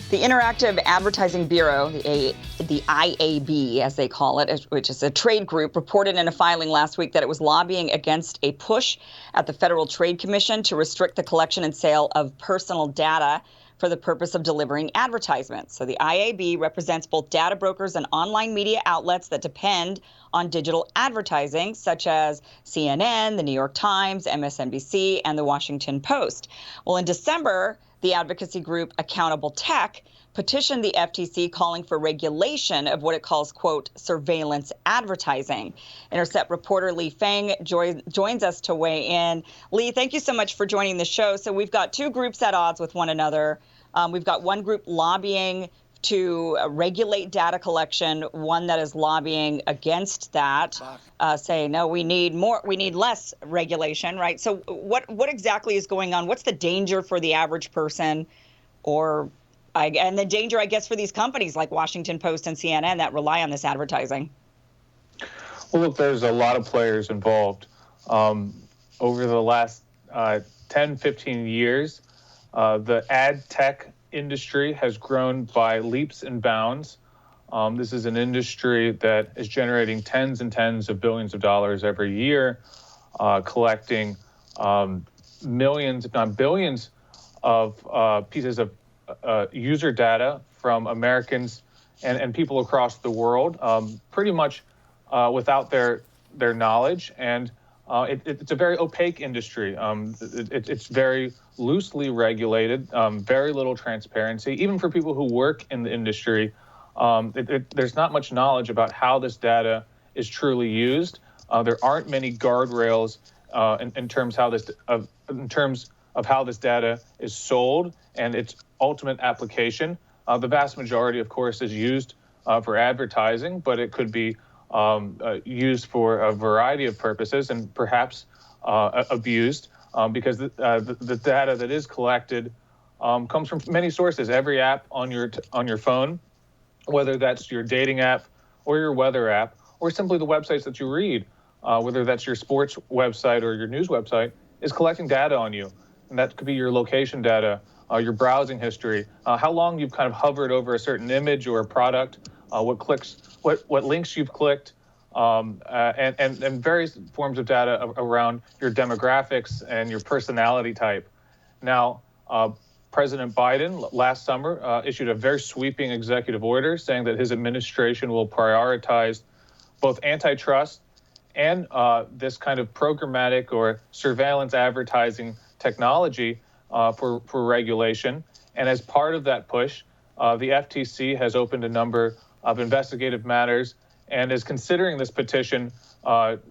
The Interactive Advertising Bureau, the IAB, as they call it, which is a trade group, reported in a filing last week that it was lobbying against a push at the Federal Trade Commission to restrict the collection and sale of personal data for the purpose of delivering advertisements. So the IAB represents both data brokers and online media outlets that depend on digital advertising, such as CNN, the New York Times, MSNBC, and the Washington Post. Well, in December, the advocacy group Accountable Tech petitioned the FTC calling for regulation of what it calls, quote, surveillance advertising. Intercept reporter Lee Fang joins us to weigh in. Lee, thank you so much for joining the show. So we've got two groups at odds with one another. We've got one group lobbying to regulate data collection, one that is lobbying against that, saying, no, we need less regulation, right? So what exactly is going on? What's the danger for the average person, and the danger, I guess, for these companies like Washington Post and CNN that rely on this advertising? Well, look, there's a lot of players involved. Over the last 10, 15 years, the ad tech industry has grown by leaps and bounds. This is an industry that is generating tens and tens of billions of dollars every year, collecting millions, if not billions, of pieces of user data from Americans and people across the world, pretty much without their knowledge. And it's a very opaque industry. It's very loosely regulated, very little transparency. Even for people who work in the industry, there's not much knowledge about how this data is truly used. There aren't many guardrails in terms of how this data is sold and its ultimate application. The vast majority, of course, is used for advertising, but it could be used for a variety of purposes and perhaps abused because the data that is collected comes from many sources. Every app on your phone, whether that's your dating app or your weather app, or simply the websites that you read, whether that's your sports website or your news website, is collecting data on you. And that could be your location data, your browsing history, how long you've kind of hovered over a certain image or a product, what links you've clicked, and various forms of data around your demographics and your personality type. Now, President Biden last summer issued a very sweeping executive order saying that his administration will prioritize both antitrust and this kind of programmatic or surveillance advertising technology for regulation. And as part of that push, the FTC has opened a number of investigative matters and is considering this petition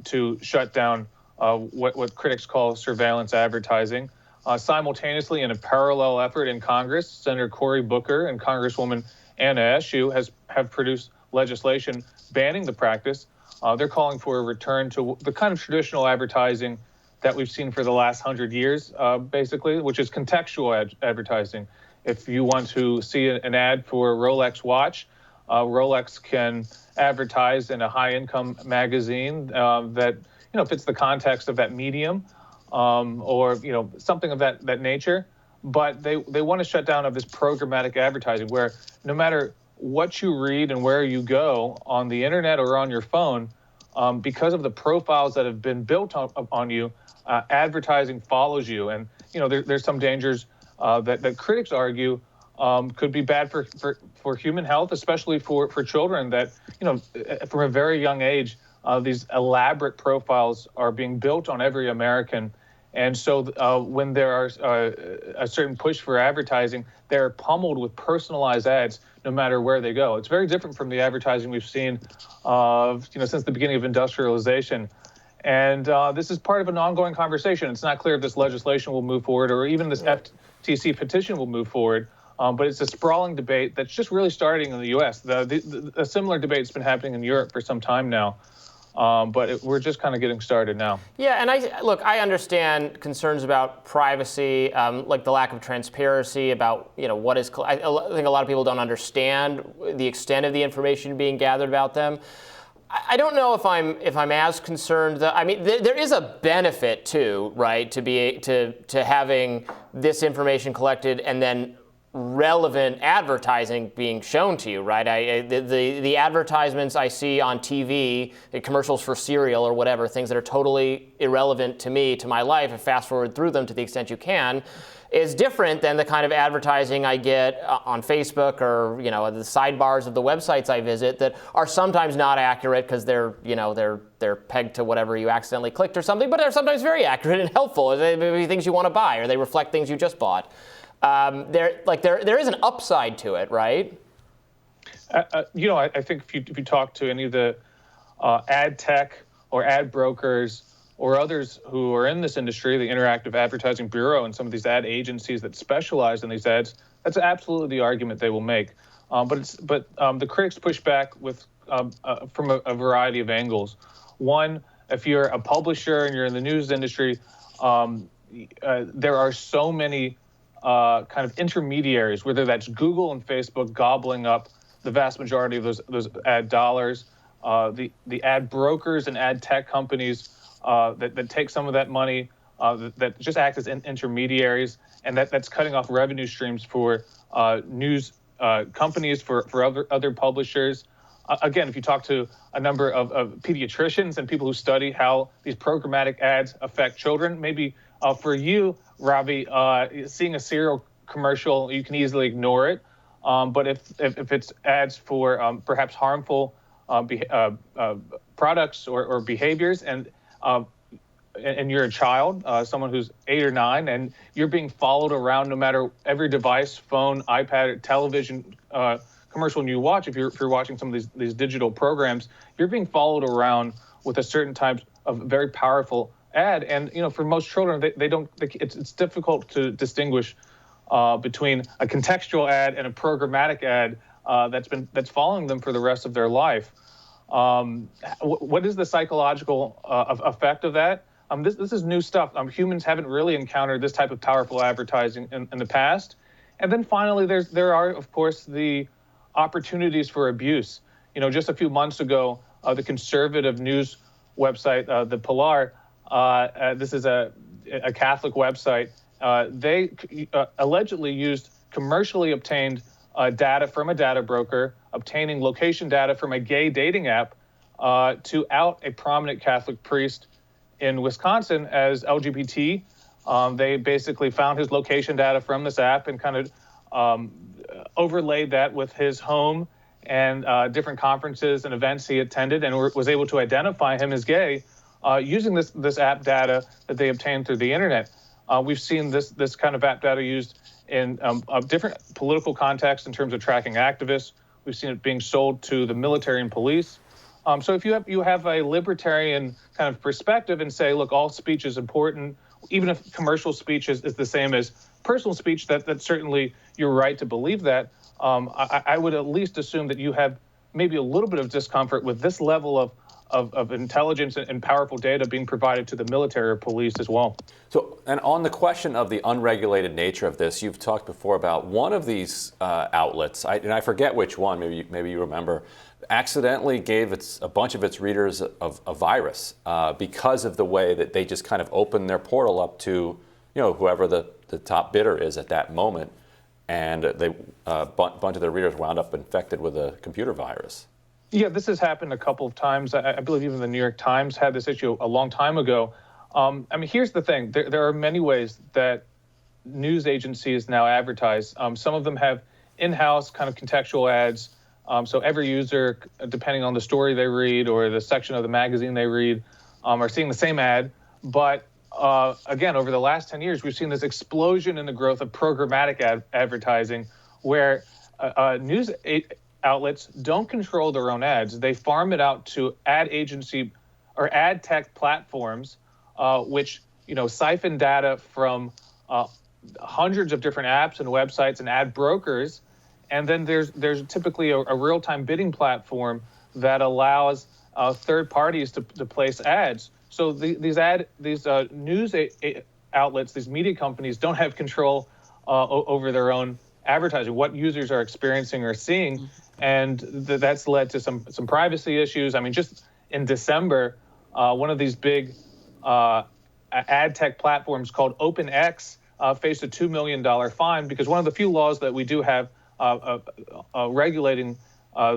to shut down what critics call surveillance advertising. Simultaneously, in a parallel effort in Congress, Senator Cory Booker and Congresswoman Anna Eshoo have produced legislation banning the practice. They're calling for a return to the kind of traditional advertising that we've seen for the last 100 years, basically, which is contextual advertising. If you want to see an ad for a Rolex watch, Rolex can advertise in a high-income magazine that fits the context of that medium, or something of that nature. But they want to shut down of this programmatic advertising, where no matter what you read and where you go on the internet or on your phone, because of the profiles that have been built on you, advertising follows you. And there's some dangers that critics argue could be bad for human health, especially for children that, from a very young age, these elaborate profiles are being built on every American. And so when there are a certain push for advertising, they're pummeled with personalized ads no matter where they go. It's very different from the advertising we've seen since the beginning of industrialization. And this is part of an ongoing conversation. It's not clear if this legislation will move forward or even this FTC petition will move forward. But it's a sprawling debate that's just really starting in the U.S. A similar debate's been happening in Europe for some time now. But we're just kind of getting started now. Yeah, and I understand concerns about privacy, like the lack of transparency about what is. I think a lot of people don't understand the extent of the information being gathered about them. I don't know if I'm as concerned. I mean, there is a benefit too, right, to having this information collected and then relevant advertising being shown to you, right? The advertisements I see on TV, the commercials for cereal or whatever, things that are totally irrelevant to me, to my life, and fast forward through them to the extent you can, is different than the kind of advertising I get on Facebook or, the sidebars of the websites I visit that are sometimes not accurate because they're pegged to whatever you accidentally clicked or something, but they're sometimes very accurate and helpful. They may be things you want to buy, or they reflect things you just bought. There is an upside to it, right? I think if you talk to any of the ad tech or ad brokers or others who are in this industry, the Interactive Advertising Bureau and some of these ad agencies that specialize in these ads, that's absolutely the argument they will make. But the critics push back with from a variety of angles. One, if you're a publisher and you're in the news industry, there are so many kind of intermediaries, whether that's Google and Facebook gobbling up the vast majority of those ad dollars, the ad brokers and ad tech companies that take some of that money, that just act as intermediaries, and that's cutting off revenue streams for news companies, for other publishers. Again, if you talk to a number of pediatricians and people who study how these programmatic ads affect children, maybe for you, Ravi, seeing a cereal commercial, you can easily ignore it. But if it's ads for perhaps harmful products or behaviors, and you're a child, someone who's 8 or 9, and you're being followed around no matter every device, phone, iPad, television, commercial you watch, if you're watching some of these digital programs, you're being followed around with a certain type of very powerful ad. And for most children, it's difficult to distinguish between a contextual ad and a programmatic ad that's following them for the rest of their life. What is the psychological effect of that? This is new stuff. Humans haven't really encountered this type of powerful advertising in the past. And then finally, there are, of course, the opportunities for abuse. Just a few months ago, the conservative news website, the Pilar, this is a Catholic website, they allegedly used commercially obtained data from a data broker, obtaining location data from a gay dating app to out a prominent Catholic priest in Wisconsin as LGBT. They basically found his location data from this app and kind of overlaid that with his home and different conferences and events he attended, and was able to identify him as gay using this app data that they obtained through the internet. We've seen this kind of app data used in different political contexts in terms of tracking activists. We've seen it being sold to the military and police. So if you have a libertarian kind of perspective and say, look, all speech is important, even if commercial speech is the same as personal speech, that certainly you're right to believe that. I would at least assume that you have maybe a little bit of discomfort with this level of intelligence and powerful data being provided to the military or police as well. So, and on the question of the unregulated nature of this, you've talked before about one of these outlets, and I forget which one, maybe you remember, accidentally gave a bunch of its readers a virus because of the way that they just kind of opened their portal up to, whoever the top bidder is at that moment, and a bunch of their readers wound up infected with a computer virus. Yeah, this has happened a couple of times. I believe even the New York Times had this issue a long time ago. Here's the thing. There are many ways that news agencies now advertise. Some of them have in-house kind of contextual ads. So every user, depending on the story they read or the section of the magazine they read, are seeing the same ad. But again, over the last 10 years, we've seen this explosion in the growth of programmatic advertising, where news outlets don't control their own ads. They farm it out to ad agency or ad tech platforms, which siphon data from hundreds of different apps and websites and ad brokers. And then there's typically a real-time bidding platform that allows third parties to place ads. So these news outlets, these media companies, don't have control over their own advertising, what users are experiencing or seeing, and that's led to some privacy issues. Just in December, one of these big ad tech platforms called OpenX faced a $2 million fine because one of the few laws that we do have regulating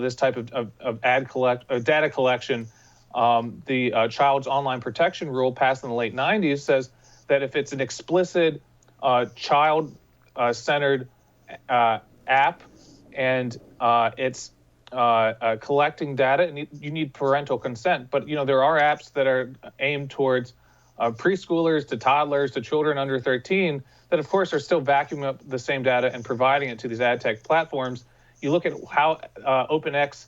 this type of data collection, the Child's Online Protection Rule passed in the late 90s says that if it's an explicit child-centered app and it's collecting data, and you need parental consent. But there are apps that are aimed towards preschoolers to toddlers to children under 13 that, of course, are still vacuuming up the same data and providing it to these ad tech platforms. You look at how OpenX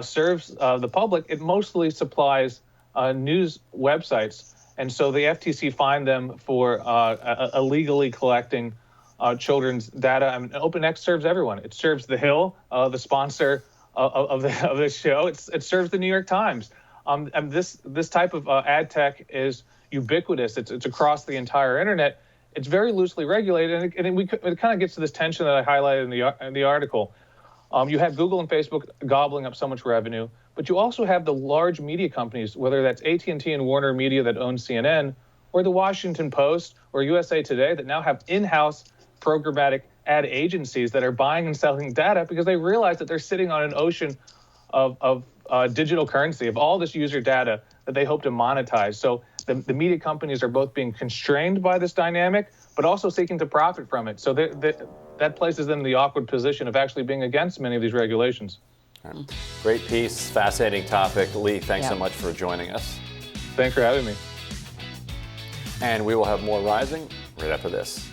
serves the public, it mostly supplies news websites. And so the FTC fined them for illegally collecting children's data. I mean, OpenX serves everyone. It serves The Hill, the sponsor of this show. It serves the New York Times. And this type of ad tech is ubiquitous. It's across the entire internet. It's very loosely regulated, and it kind of gets to this tension that I highlighted in the article. You have Google and Facebook gobbling up so much revenue, but you also have the large media companies, whether that's AT&T and Warner Media that own CNN, or the Washington Post or USA Today that now have in-house programmatic ad agencies that are buying and selling data because they realize that they're sitting on an ocean of digital currency, of all this user data that they hope to monetize. So the media companies are both being constrained by this dynamic, but also seeking to profit from it. So that places them in the awkward position of actually being against many of these regulations. Great piece, fascinating topic. Lee, thanks so much for joining us. Thanks for having me. And we will have more Rising right after this.